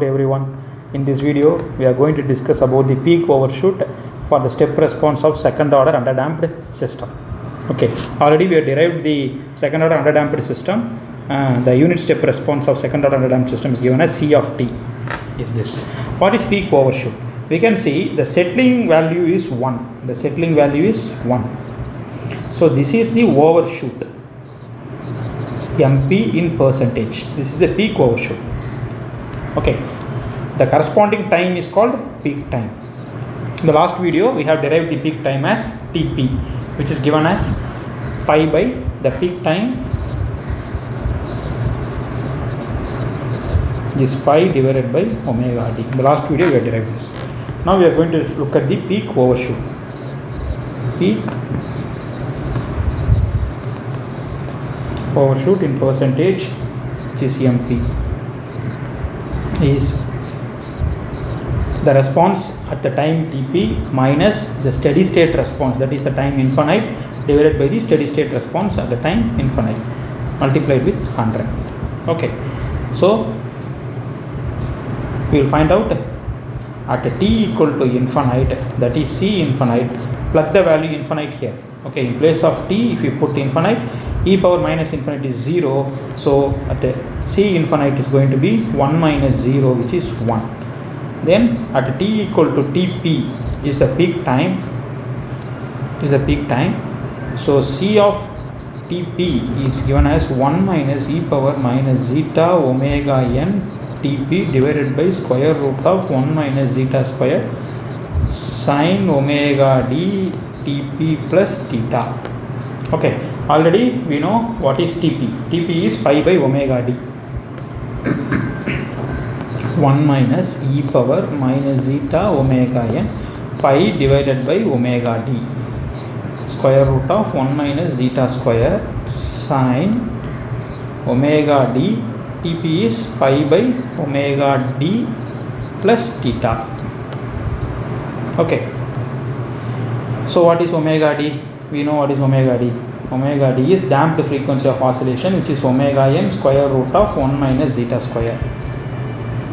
Everyone, in this video we are going to discuss about the peak overshoot for the step response of second order underdamped system. Okay, already we have derived the second order underdamped system. The unit step response of second order underdamped system is given as C of t is this. What is peak overshoot? We can see the settling value is 1. The settling value is 1. So this is the overshoot, MP in percentage. This is the peak overshoot. Okay, the corresponding time is called peak time. In the last video we have derived the peak time as TP, which is given as pi by the peak time is pi divided by omega d. In the last video we have derived this. Now we are going to look at the peak overshoot. Peak overshoot in percentage, which is MP, is the response at the time Tp minus the steady state response, that is the time infinite, divided by the steady state response at the time infinite, multiplied with 100. Okay, so we will find out at t equal to infinite, that is C infinite, plug the value infinite here. Okay, in place of t, if you put infinite, e power minus infinite is 0, so at C infinite is going to be 1 minus 0, which is 1. Then at t equal to Tp is the peak time, so C of Tp is given as 1 minus e power minus zeta omega n Tp divided by square root of 1 minus zeta square sin omega d Tp plus theta. Okay, already we know what is Tp. Tp is pi by omega d. 1 minus e power minus zeta omega n pi divided by omega d square root of 1 minus zeta square sin omega d. Tp is pi by omega d plus theta. Okay, so what is omega d? We know what is omega d. Omega d is damped frequency of oscillation, which is omega n square root of 1 minus zeta square.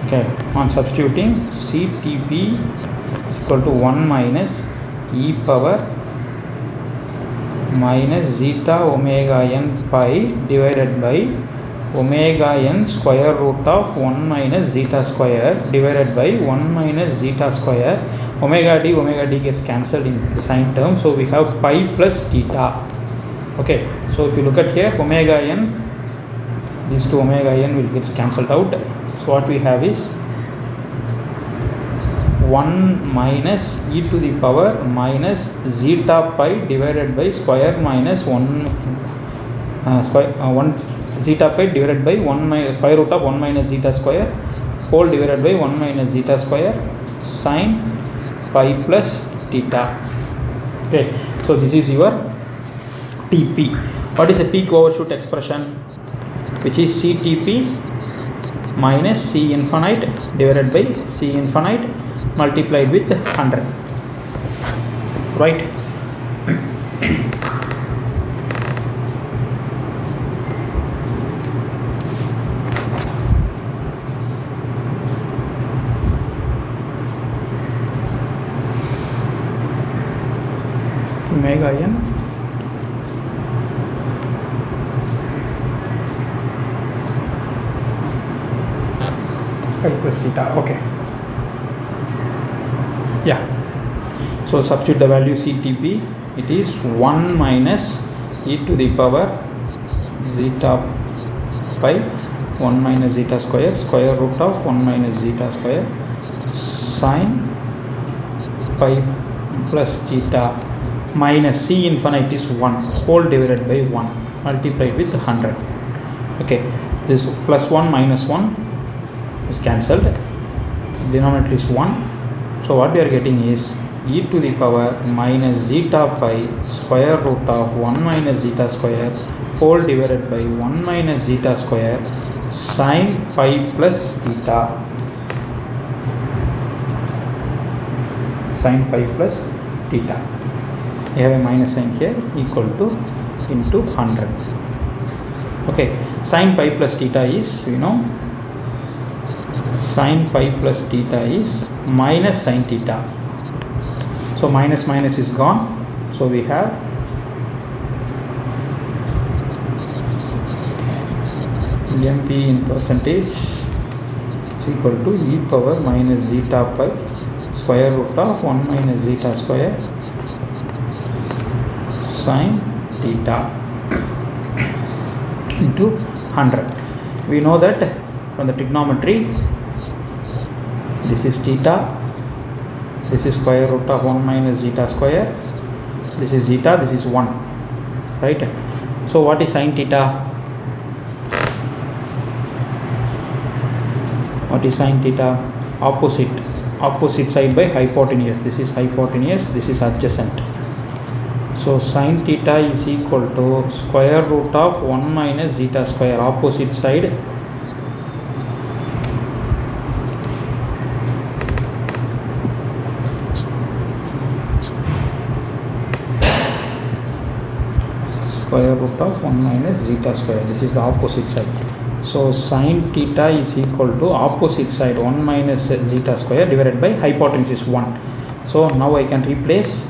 Okay, on substituting, Ctp is equal to 1 minus e power minus zeta omega n pi divided by omega n square root of 1 minus zeta square divided by 1 minus zeta square. Omega d gets cancelled in the sign term, so we have pi plus theta. Okay, so if you look at here, omega n, these two omega n will get cancelled out. So what we have is 1 minus e to the power minus zeta pi divided by square minus 1 zeta pi divided by 1 minus square root of 1 minus zeta square whole divided by 1 minus zeta square sin pi plus theta. Okay, so this is your Tp. What is a peak overshoot expression? Which is Ctp minus C infinite divided by C infinite multiplied with 100. Right? Omega n pi plus theta. Okay, yeah, so substitute the value Ctp, it is 1 minus e to the power zeta pi 1 minus zeta square square root of 1 minus zeta square sin pi plus theta minus C infinite is 1 whole divided by 1 multiplied with 100. Okay, this plus 1 minus 1 is cancelled, denominator is 1, so what we are getting is e to the power minus zeta pi square root of 1 minus zeta square whole divided by 1 minus zeta square sin pi plus theta. Sin pi plus theta. We have a minus sign here, equal to into 100. Okay, sin pi plus theta is, Sin pi plus theta is minus sin theta. So minus minus is gone. So we have mp in percentage is equal to e power minus zeta pi square root of 1 minus zeta square sin theta into 100. We know that from the trigonometry, this is theta, this is square root of 1 minus zeta square, this is zeta, this is 1, right? So what is sin theta? What is sin theta? Opposite side by hypotenuse. This is hypotenuse, this is adjacent. So sin theta is equal to square root of 1 minus zeta square, opposite side, square root of 1 minus zeta square. This is the opposite side. So sin theta is equal to opposite side 1 minus zeta square divided by hypotenuse 1. So now I can replace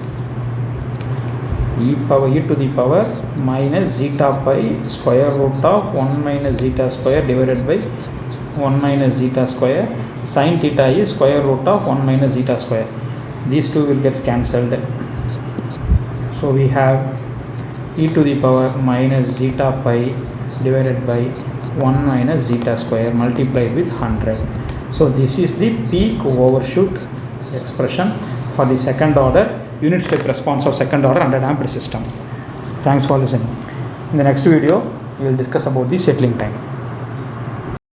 e to the power minus zeta pi square root of 1 minus zeta square divided by 1 minus zeta square. Sin theta is square root of 1 minus zeta square. These two will get cancelled. So we have e to the power minus zeta pi divided by 1 minus zeta square multiplied with 100. So this is the peak overshoot expression for the second order unit step response of second order underdamped system. Thanks for listening. In the next video, we will discuss about the settling time.